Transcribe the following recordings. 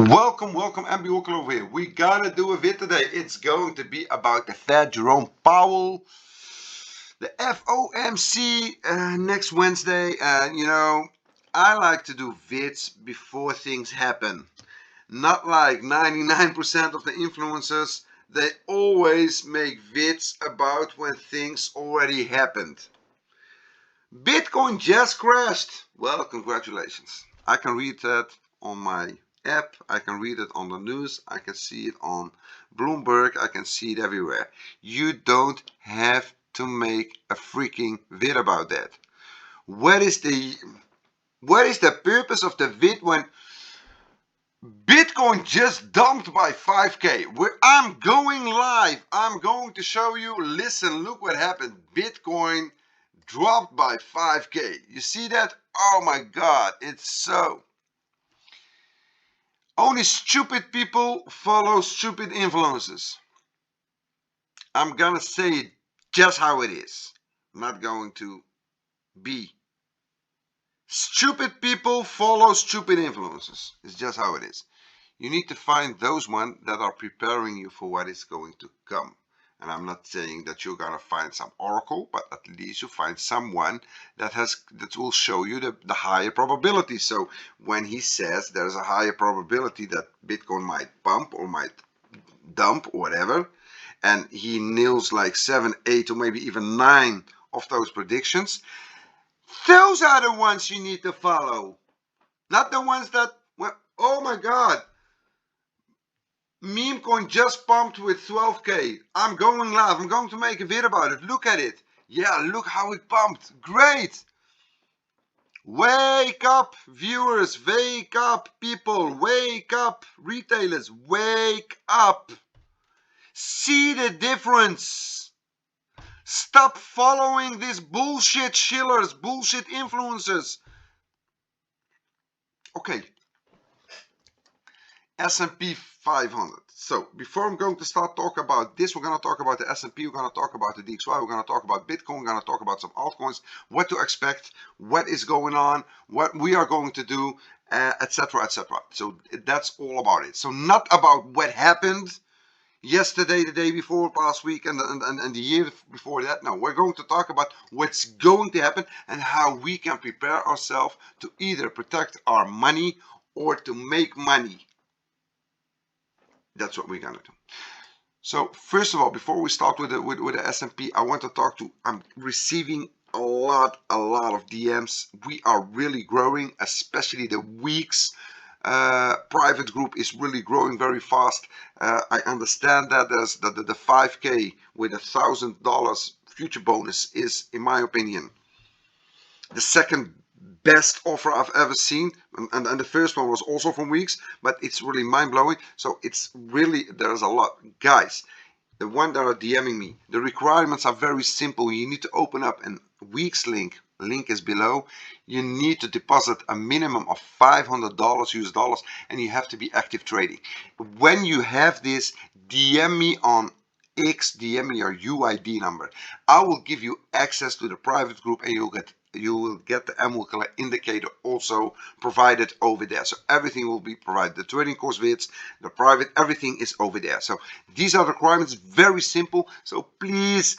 Welcome, MWhalekiller over here. We gotta do a vid today. It's going to be about the Fed, Jerome Powell, the FOMC next Wednesday. I like to do vids before things happen. Not like 99% of the influencers. They always make vids about when things already happened. Bitcoin just crashed. Well, congratulations. I can read that on my app, I can read it on the news, I can see it on Bloomberg, I can see it everywhere. You don't have to make a freaking vid about that. What is the purpose of the vid when Bitcoin just dumped by 5k? I'm going live. I'm going to show you. Listen, look what happened. Bitcoin dropped by 5k. You see that? Oh my god, it's so. Only stupid people follow stupid influences. I'm gonna say it just how it is. I'm not going to be. Stupid people follow stupid influences. It's just how it is. You need to find those ones that are preparing you for what is going to come. And I'm not saying that you're gonna find some oracle, but at least you find someone that will show you the higher probability. So when he says there's a higher probability that Bitcoin might bump or might dump or whatever, and he nails like 7, 8 or maybe even 9 of those predictions, those are the ones you need to follow. Not the ones that, well, oh my god, meme coin just pumped with 12k. I'm going live. I'm going to make a video about it. Look at it. Yeah, look how it pumped. Great. Wake up, viewers. Wake up, people. Wake up, retailers. Wake up. See the difference. Stop following these bullshit shillers, bullshit influencers. Okay. S&P 500. So before I'm going to start talking about this, we're going to talk about the S&P, we're going to talk about the DXY, we're going to talk about Bitcoin, we're going to talk about some altcoins, what to expect, what is going on, what we are going to do, etc, etc. So that's all about it. So not about what happened yesterday, the day before, last week, and the year before that. No, we're going to talk about what's going to happen and how we can prepare ourselves to either protect our money or to make money. That's what we're gonna do. So first of all, before we start with the S&P, I want to talk to. I'm receiving a lot of DMs. We are really growing, especially the Weex private group is really growing very fast. I understand that there's the 5k with $1,000 future bonus is, in my opinion, the second best offer I've ever seen, and the first one was also from Weex, but it's really mind-blowing. So it's really, there's a lot. Guys, the one that are DMing me, the requirements are very simple. You need to open up a Weex link is below. You need to deposit a minimum of $500 US dollars, and you have to be active trading. When you have this, DM me on X, DM me your UID number. I will give you access to the private group, and you will get the MWhalekiller Indicator also provided over there. So everything will be provided. The trading course vids, the private, everything is over there. So these are the requirements, very simple. So please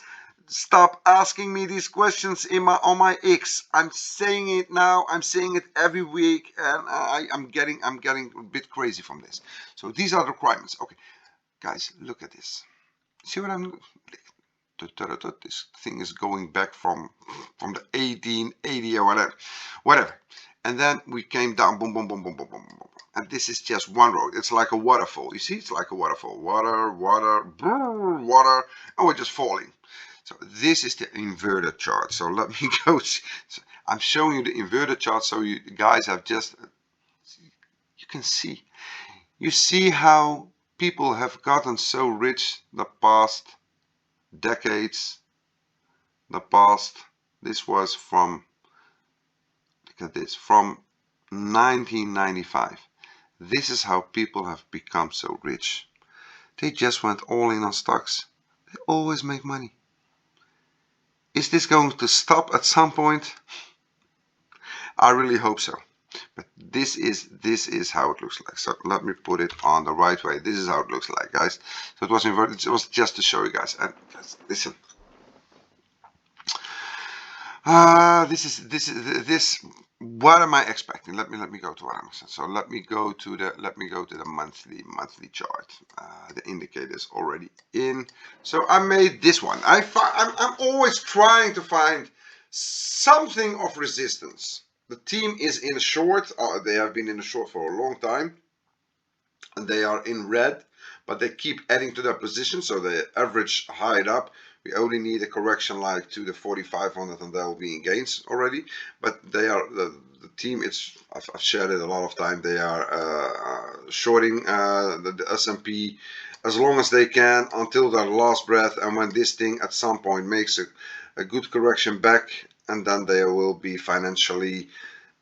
stop asking me these questions on my X. I'm saying it now. I'm saying it every week, and I'm getting a bit crazy from this. So these are the requirements. Okay, guys, look at this. See what I'm. This thing is going back from the 1880 or whatever, and then we came down, boom, boom, boom, boom, boom, boom, boom, and this is just one road. It's like a waterfall. You see, it's like a waterfall. Water, brrr, water, and we're just falling. So this is the inverted chart. So let me go. So I'm showing you the inverted chart, so you guys have just, you can see. You see how people have gotten so rich the past decades, this was from, look at this, from 1995. This is how people have become so rich. They just went all in on stocks. They always make money. Is this going to stop at some point? I really hope so. But this is how it looks like. So let me put it on the right way. This is how it looks like, guys. So it was inverted. It was just to show you guys. And guys, listen. This. What am I expecting? Let me go to what I'm expecting. So let me go to the monthly chart. The indicator is already in. So I made this one. I'm always trying to find something of resistance. The team is in a short. They have been in a short for a long time, and they are in red, but they keep adding to their position, so they average high up. We only need a correction like to the 4,500 and they'll be in gains already. But they are the team. I've shared it a lot of time. They are shorting the S&P as long as they can until their last breath. And when this thing at some point makes a good correction back, and then they will be financially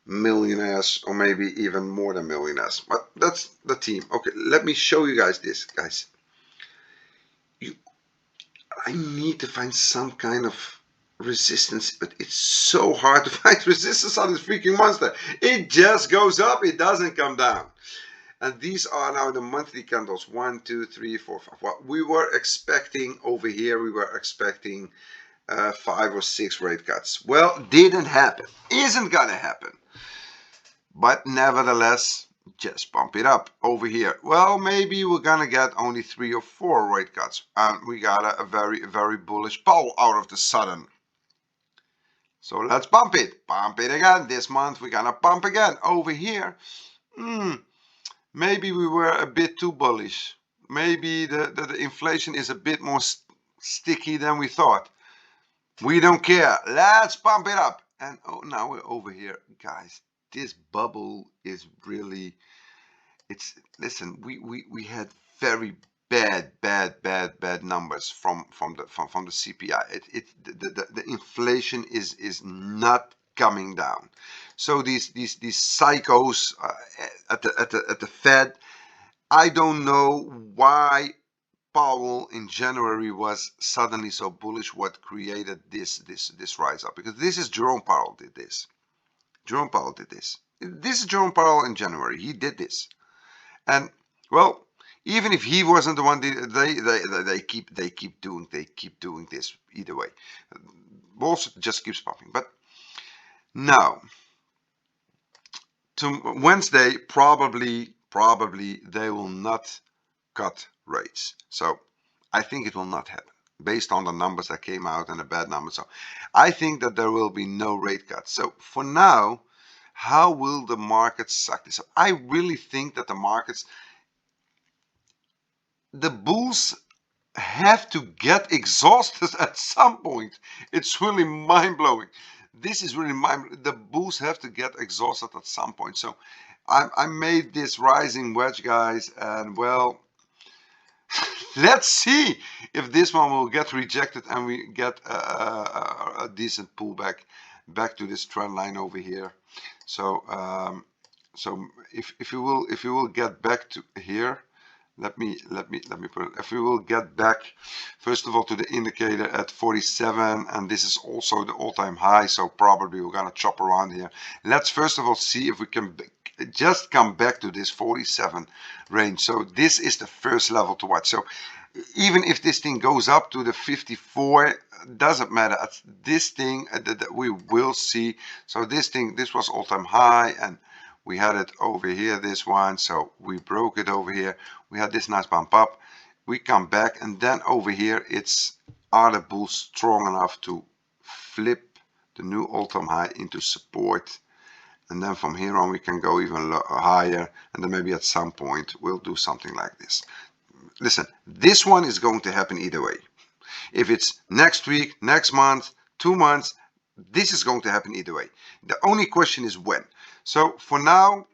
millionaires, or maybe even more than millionaires. But that's the team. Okay, let me show you guys this, guys. I need to find some kind of resistance, but it's so hard to find resistance on this freaking monster. It just goes up, it doesn't come down. And these are now the monthly candles. 1, 2, 3, 4, 5. What we were expecting over here, we were expecting 5 or 6 rate cuts. Well, didn't happen. Isn't gonna happen. But nevertheless, just bump it up over here. Well, maybe we're gonna get only 3 or 4 rate cuts, and we got a very bullish Powell out of the sudden. So let's bump it again. This month we're gonna pump again over here. Maybe we were a bit too bullish. Maybe the inflation is a bit more sticky than we thought. We don't care. Let's pump it up. And oh, now we're over here, guys. This bubble is really, listen, we had very bad numbers from the CPI. The inflation is not coming down. So these psychos at the Fed, I don't know why Powell in January was suddenly so bullish. What created this rise up? Because this is Jerome Powell did this. Jerome Powell did this. This is Jerome Powell in January. He did this, and well, even if he wasn't the one, they keep doing this either way. Wall Street just keeps popping. But now to Wednesday, probably they will not cut rates. So I think it will not happen based on the numbers that came out and the bad numbers. So I think that there will be no rate cuts. So for now, how will the markets suck this up? I really think that the bulls have to get exhausted at some point. It's really mind-blowing. This is really the bulls have to get exhausted at some point. So I made this rising wedge, guys, and well, let's see if this one will get rejected and we get a decent pullback back to this trend line over here. So if you will get back to here, let me put it. If we will get back first of all to the indicator at 47, and this is also the all-time high, so probably we're gonna chop around here. Let's first of all see if we can just come back to this 47 range. So this is the first level to watch. So even if this thing goes up to the 54, doesn't matter. This thing that we will see. So this was all-time high, and we had it over here, this one. So we broke it over here. We had this nice bump up. We come back, and then over here, are the bulls strong enough to flip the new all-time high into support? And then from here on we can go even higher, and then maybe at some point we'll do something like this. Listen, this one is going to happen either way. If it's next week, next month, 2 months, this is going to happen either way. The only question is when. So for now,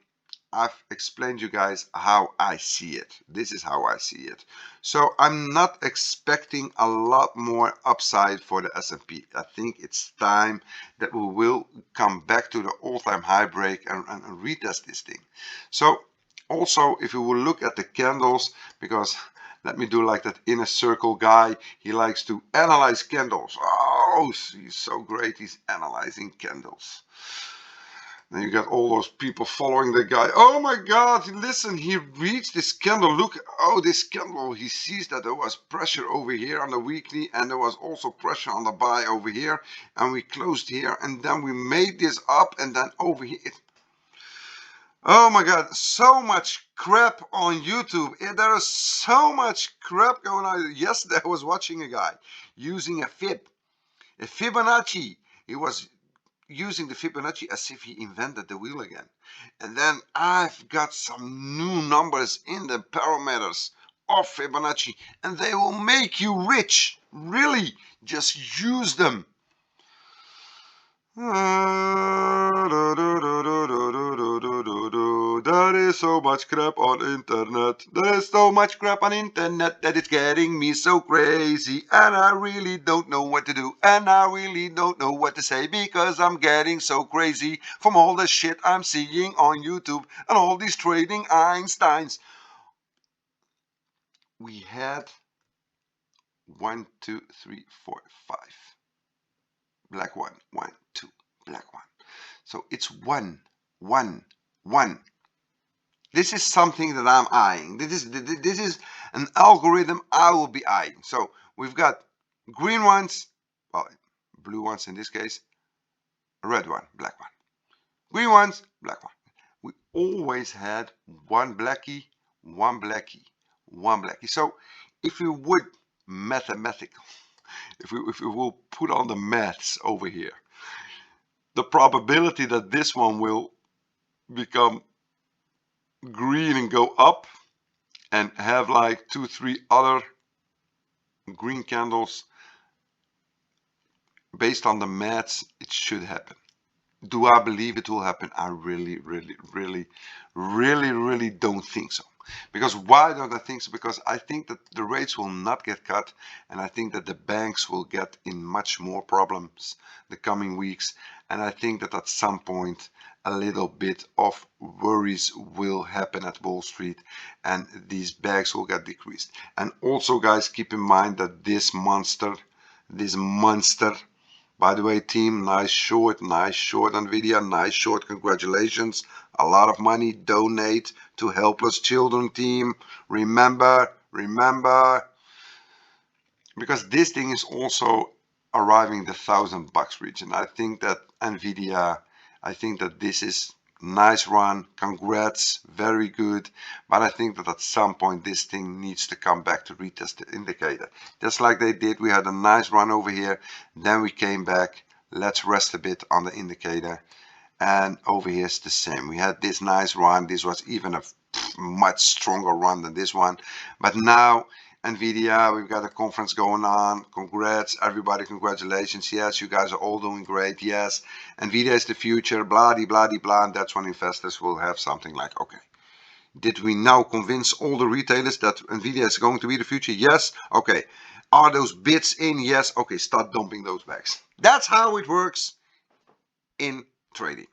I've explained you guys how I see it. This is how I see it. So I'm not expecting a lot more upside for the S&P. I think it's time that we will come back to the all-time high break and retest this thing. So also, if you will look at the candles, because let me do like that inner circle guy, he likes to analyze candles. Oh, he's so great, he's analyzing candles. Then you got all those people following the guy. Oh my God, listen, he reached this candle. Look, oh, this candle, he sees that there was pressure over here on the weekly and there was also pressure on the buy over here. And we closed here and then we made this up and then over here. Oh my God, so much crap on YouTube. There is so much crap going on. Yesterday I was watching a guy using a Fibonacci. He was using the Fibonacci as if he invented the wheel again. And then I've got some new numbers in the parameters of Fibonacci and they will make you rich. Really, just use them. There is so much crap on internet. There is so much crap on internet that it's getting me so crazy. And I really don't know what to do. And I really don't know what to say because I'm getting so crazy from all the shit I'm seeing on YouTube and all these trading Einsteins. We had 1, 2, 3, 4, 5. Black 1, 1, 2, black 1. So it's 1, 1, 1. This is something that I'm eyeing. This is an algorithm I will be eyeing. So we've got green ones, well, blue ones in this case, red one, black one. Green ones, black one. We always had one blackie, one blackie, one blackie. So if we would mathematical, if we will put on the maths over here, the probability that this one will become green and go up and have like 2, 3 other green candles, based on the maths, it should happen. Do I believe it will happen? I really don't think so. Because why don't I think so? Because I think that the rates will not get cut and I think that the banks will get in much more problems the coming weeks, and I think that at some point a little bit of worries will happen at Wall Street and these bags will get decreased. And also guys, keep in mind that this monster, by the way, team, nice short Nvidia, nice short, congratulations. A lot of money, donate to Helpless Children team. Remember, because this thing is also arriving the $1,000 region. I think that Nvidia, I think that this is nice run, congrats, very good, but I think that at some point this thing needs to come back to retest the indicator, just like they did. We had a nice run over here, then we came back, let's rest a bit on the indicator, and over here is the same. We had this nice run, this was even a much stronger run than this one, but now Nvidia, we've got a conference going on. Congrats, everybody, congratulations. Yes, you guys are all doing great. Yes, Nvidia is the future, blah, blah, blah. And that's when investors will have something like, okay, did we now convince all the retailers that Nvidia is going to be the future? Yes. Okay. Are those bids in? Yes. Okay, start dumping those bags. That's how it works in trading,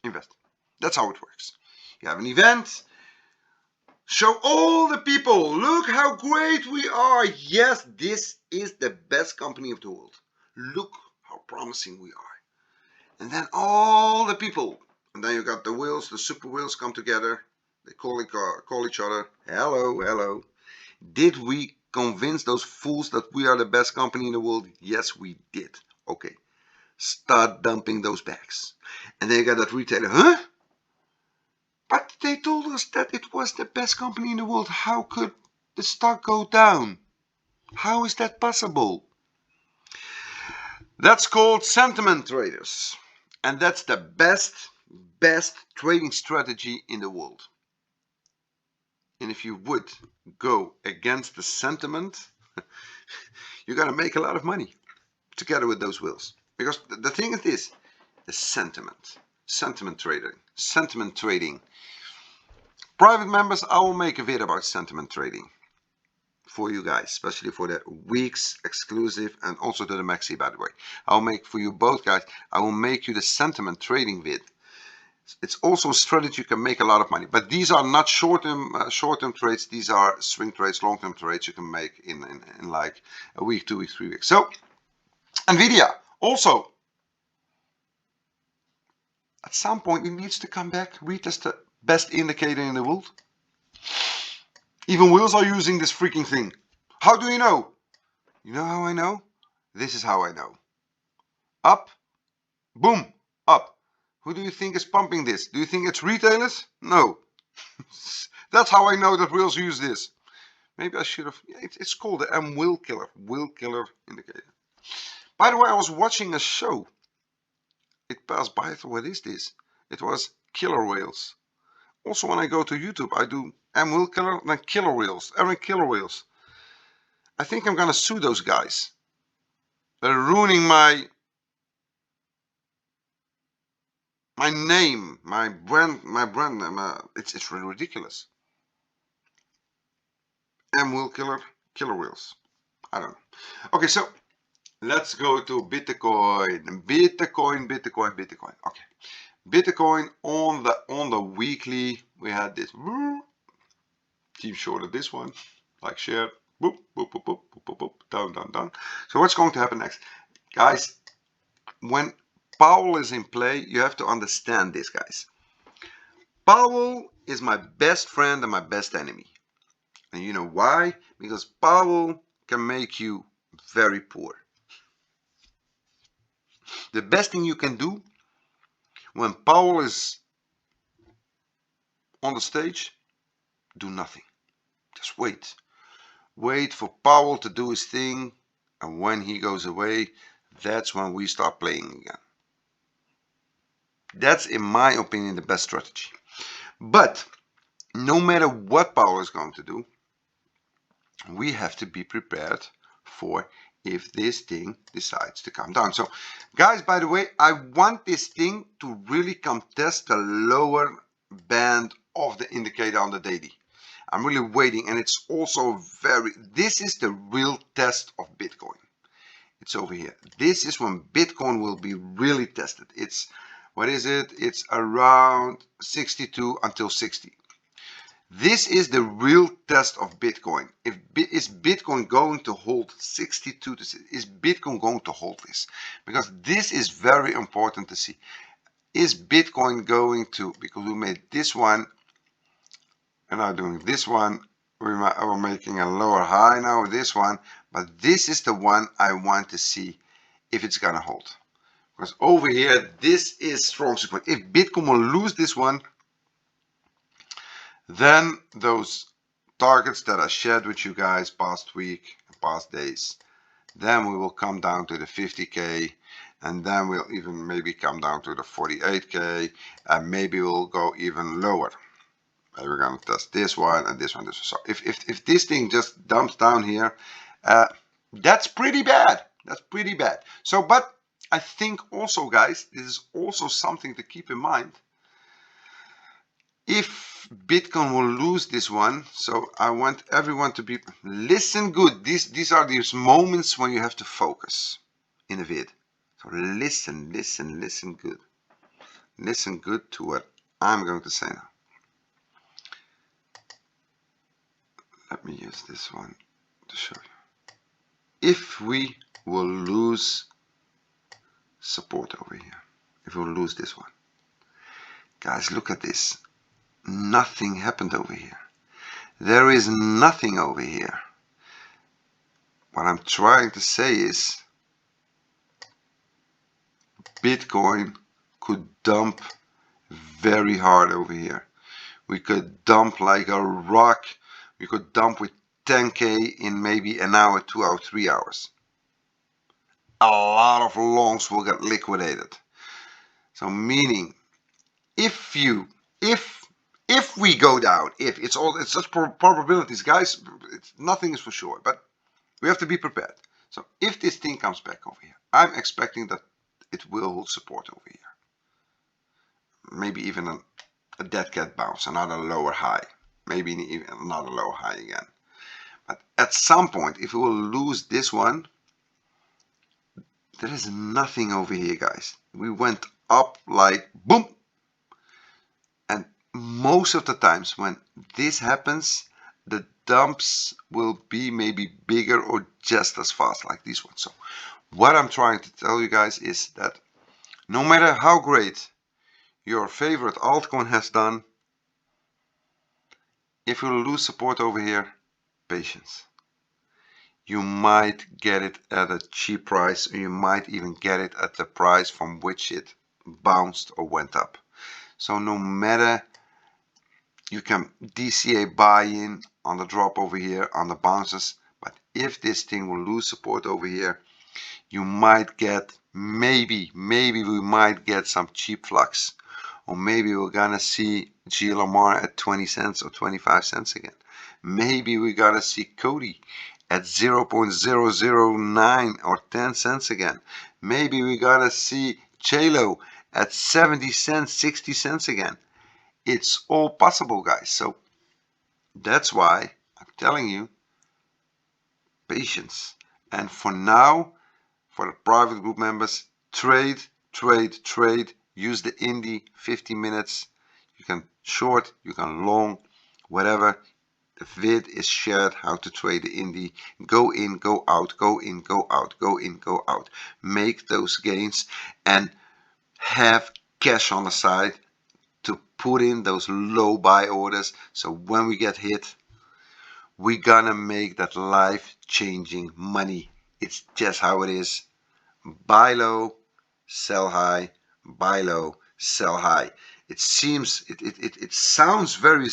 investing. That's how it works. You have an event. Show all the people, look how great we are. Yes, this is the best company of the world. Look how promising we are. And then all the people, and then you got the wheels, the super wheels come together. They call each other, hello. Did we convince those fools that we are the best company in the world? Yes, we did. Okay, start dumping those bags. And then you got that retailer, huh? But they told us that it was the best company in the world. How could the stock go down? How is that possible? That's called sentiment traders. And that's the best trading strategy in the world. And if you would go against the sentiment, you're going to make a lot of money together with those wheels. Because the thing is this, the sentiment trading. Private members, I will make a video about sentiment trading for you guys, especially for the Weex exclusive and also to the Mexc, by the way. I'll make for you both guys, I will make you the sentiment trading vid. It's also a strategy you can make a lot of money, but these are not short-term trades. These are swing trades, long-term trades you can make in like a week, 2 weeks, 3 weeks. So Nvidia also at some point it needs to come back, retest the best indicator in the world. Even whales are using this freaking thing. How do you know? You know how I know? This is how I know. Up, boom, up. Who do you think is pumping this? Do you think it's retailers? No. That's how I know that whales use this. Maybe I should have. It's called the MWhalekiller Indicator. By the way, I was watching a show. It passed by. I thought, what is this? It was killer whales. Also, when I go to YouTube, I do MWhalekiller, then killer whales. Killer whales. I think I'm gonna sue those guys. They're ruining my name, my brand name. It's really ridiculous. MWhalekiller, killer whales. I don't know. Okay, so let's go to Bitcoin. Bitcoin. Okay, Bitcoin on the weekly. We had this. Team shorted this one. Like share. Boop, boop, boop, boop, boop, boop, boop, down, down, down. So what's going to happen next, guys? When Powell is in play, you have to understand this, guys. Powell is my best friend and my best enemy. And you know why? Because Powell can make you very poor. The best thing you can do when Powell is on the stage, do nothing. Just wait. Wait for Powell to do his thing, and when he goes away, that's when we start playing again. That's, in my opinion, the best strategy. But no matter what Powell is going to do, we have to be prepared for if this thing decides to come down. So guys, by the way, I want this thing to really come test the lower band of the indicator on the daily. I'm really waiting, and it's also this is the real test of Bitcoin. It's over here. This is when Bitcoin will be really tested. It's, what is it? It's around 62 until 60. This is the real test of Bitcoin. Is Bitcoin going to hold 62 to 60? Is Bitcoin going to hold this? Because this is very important to see. Is Bitcoin going to, because we made this one, and now doing this one, we're making a lower high now with this one, but this is the one I want to see if it's gonna hold. Because over here, this is strong support. If Bitcoin will lose this one, then those targets that I shared with you guys past week, past days, then we will come down to the 50K, and then we'll even maybe come down to the 48K, and maybe we'll go even lower. We're going to test this one and this one, this one. So if this thing just dumps down here, that's pretty bad. That's pretty bad. So, but I think also, guys, this is also something to keep in mind. If Bitcoin will lose this one, so I want everyone to be, listen good. These are these moments when you have to focus in a vid. So listen good. Listen good to what I'm going to say now. Let me use this one to show you. If we will lose support over here, if we will lose this one, guys, look at this. Nothing happened over here. There is nothing over here. What I'm trying to say is Bitcoin could dump very hard over here. We could dump like a rock. We could dump with 10K in maybe an hour, 2 hours, 3 hours. A lot of longs will get liquidated. So meaning, if we go down, it's such probabilities, guys. Nothing is for sure, but we have to be prepared. So if this thing comes back over here, I'm expecting that it will hold support over here. Maybe even a dead cat bounce, another lower high. Maybe even another low high again. But at some point, if we will lose this one, there is nothing over here, guys. We went up like boom. And most of the times when this happens, the dumps will be maybe bigger or just as fast like this one. So what I'm trying to tell you guys is that no matter how great your favorite altcoin has done. If you lose support over here, patience. You might get it at a cheap price, or you might even get it at the price from which it bounced or went up. So no matter, you can DCA buy in on the drop over here, on the bounces, but if this thing will lose support over here, you might get, maybe we might get some cheap flux, or maybe we're gonna see GLMR at 20 cents or 25 cents again. Maybe we're gonna see Coti at 0.009 or 10 cents again. Maybe we're gonna see Chalo at 70 cents, 60 cents again. It's all possible, guys. So that's why I'm telling you, patience. And for now, for the private group members, trade. Use the Indy 50 minutes. You can short, you can long, whatever. The vid is shared how to trade the Indy. Go in, go out, go in, go out, go in, go out. Make those gains and have cash on the side to put in those low buy orders. So when we get hit, we're gonna make that life-changing money. It's just how it is. Buy low, sell high, buy low, sell high. It seems, it sounds very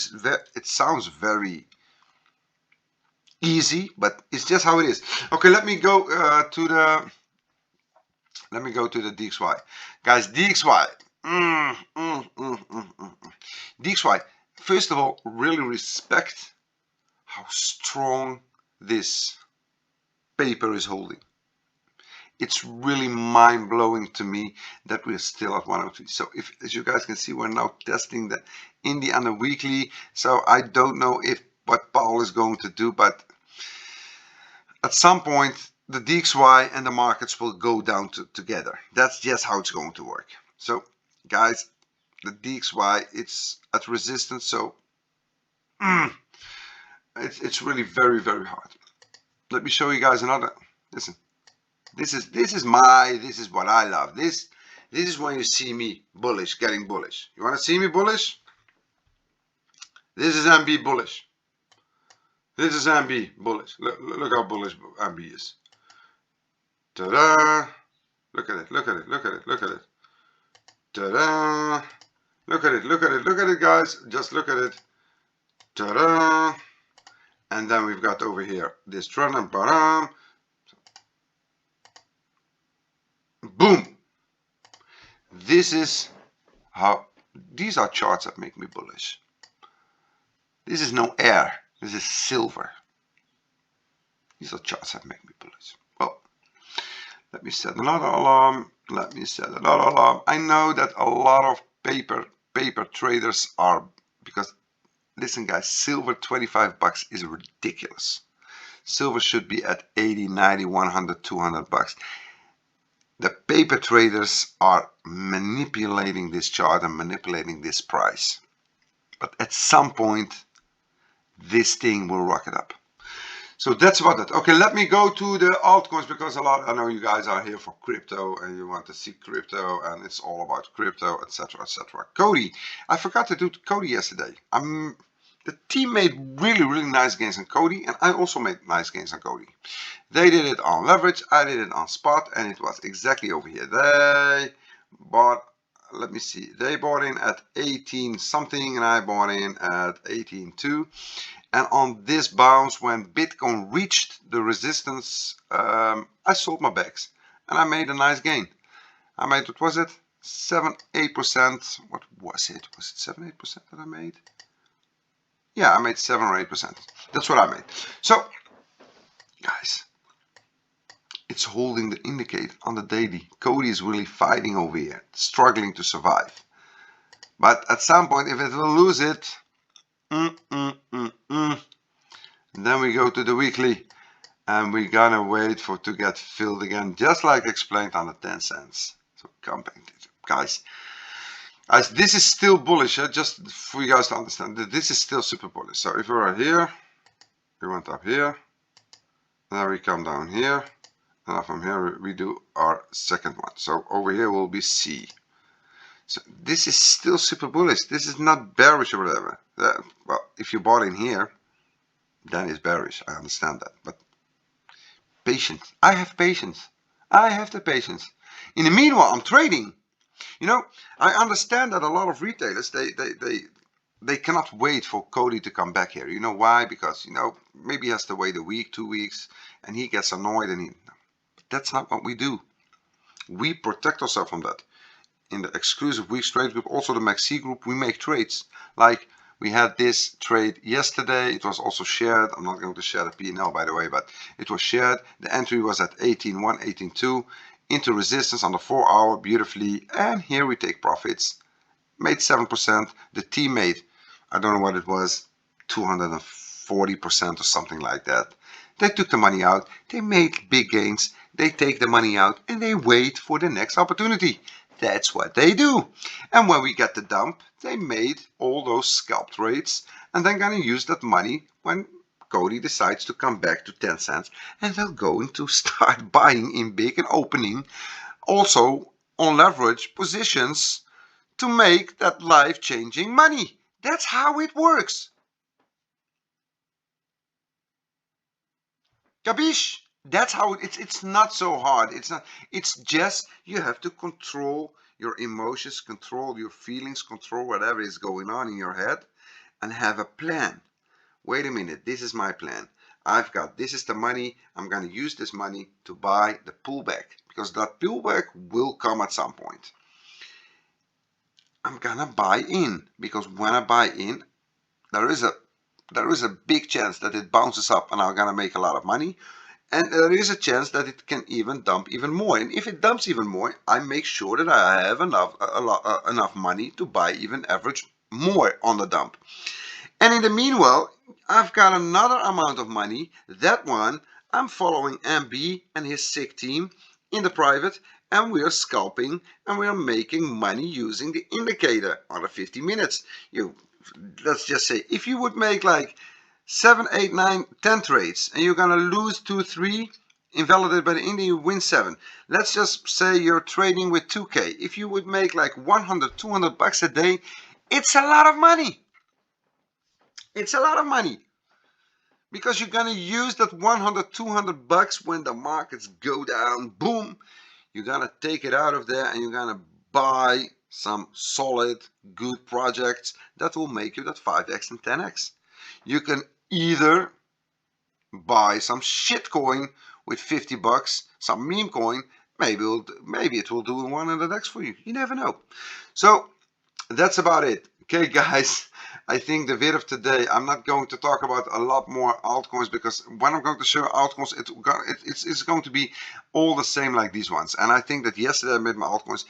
easy, but it's just how it is. Okay, let me go to the DXY, guys. DXY. DXY. First of all, really respect how strong this paper is holding. It's really mind-blowing to me that we're still at 103. So if, as you guys can see, we're now testing the Indy on the weekly. So I don't know what Paul is going to do, but at some point the DXY and the markets will go down together. That's just how it's going to work. So guys, the DXY, it's at resistance, so it's really very hard. Let me show you guys another. Listen, this is what I love. This is when you see me bullish, getting bullish. You want to see me bullish? This is MB bullish. This is MB bullish. Look how bullish MB is. Ta-da! Look at it, look at it, look at it, look at it. Ta-da! Look at it, look at it, look at it, guys. Just look at it. Ta-da! And then we've got over here this trend and bottom. Boom! This is how, these are charts that make me bullish. This is no air, this is silver. These are charts that make me bullish. Well, let me set another alarm. Let me set another alarm. I know that a lot of paper traders are, because listen guys, silver 25 bucks is ridiculous. Silver should be at 80, 90, 100, 200 bucks. The paper traders are manipulating this chart and manipulating this price. But at some point, this thing will rocket up. So that's about it. Okay, let me go to the altcoins, because I know you guys are here for crypto and you want to see crypto and it's all about crypto, etc, etc. Coti, I forgot to do Coti yesterday. The team made really nice gains on Coti, and I also made nice gains on Coti. They did it on leverage, I did it on spot, and it was exactly over here. They bought, let me see, they bought in at 18 something and I bought in at 18.2. And on this bounce, when Bitcoin reached the resistance, I sold my bags and I made a nice gain. I made, what was it? 7-8%. What was it? Was it 7-8% that I made? Yeah, I made 7 or 8%. That's what I made. So, guys, it's holding the indicator on the daily. Coti is really fighting over here, struggling to survive. But at some point, if it will lose it, then we go to the weekly, and we're gonna wait for it to get filled again, just like explained on the 10 cents. So come back, guys. As this is still bullish, just for you guys to understand that this is still super bullish. So if we are here, we went up here, then we come down here, and from here we do our second one. So over here will be C. So this is still super bullish. This is not bearish or whatever. Well, if you bought in here, then it's bearish. I understand that. But patience. I have patience. I have the patience. In the meanwhile, I'm trading. You know, I understand that a lot of retailers, they cannot wait for Coti to come back here. You know why? Because, you know, maybe he has to wait a week, 2 weeks, and he gets annoyed. And that's not what we do. We protect ourselves from that. In the exclusive Weex trade group, also the Mexc group, we make trades. Like we had this trade yesterday. It was also shared. I'm not going to share the P&L, by the way, but it was shared. The entry was at 18.1, 18.2 into resistance on the 4 hour beautifully. And here we take profits. Made 7%. The team made, I don't know what it was, 240% or something like that. They took the money out. They made big gains. They take the money out and they wait for the next opportunity. That's what they do. And when we get the dump, they made all those scalp trades and then gonna use that money when Coti decides to come back to 10 cents, and they're going to start buying in big and opening also on leverage positions to make that life-changing money. That's how it works. Capiche? That's how it's not so hard. It's just you have to control your emotions, control your feelings, control whatever is going on in your head, and have a plan. Wait a minute, this is my plan. I've got, this is the money, I'm going to use this money to buy the pullback, because that pullback will come at some point. I'm gonna buy in, because when I buy in, there is a big chance that it bounces up and I'm gonna make a lot of money. And there is a chance that it can even dump even more. And if it dumps even more, I make sure that I have enough money to buy even average more on the dump. And in the meanwhile, I've got another amount of money. That one, I'm following MB and his SIG team in the private, and we are scalping and we are making money using the indicator on the 50 minutes. Let's just say, if you would make like 7, 8, 9, 10 trades and you're gonna lose 2, 3, invalidated by the Indian, you win 7. Let's just say you're trading with 2K. If you would make like 100, 200 bucks a day, it's a lot of money. It's a lot of money. Because you're gonna use that 100, 200 bucks when the markets go down, boom, you're gonna take it out of there and you're gonna buy some solid, good projects that will make you that 5x and 10x. You can either buy some shit coin with 50 bucks, some meme coin, maybe it will do 100x for you. You never know. So that's about it. Okay, guys, I think the video of today, I'm not going to talk about a lot more altcoins, because when I'm going to show altcoins, it's going to be all the same like these ones. And I think that yesterday I made my altcoins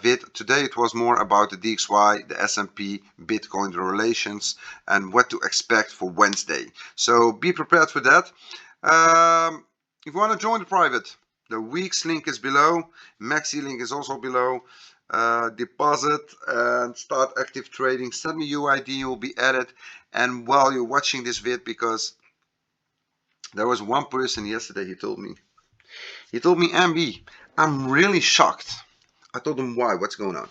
vid. Today it was more about the DXY, the S&P, Bitcoin, the relations, and what to expect for Wednesday. So be prepared for that. If you want to join the private, the Weex link is below. Mexc link is also below. Deposit and start active trading. Send me UID, you will be added. And while you're watching this vid, because there was one person yesterday, he told me, MB, I'm really shocked. I told him, why? What's going on?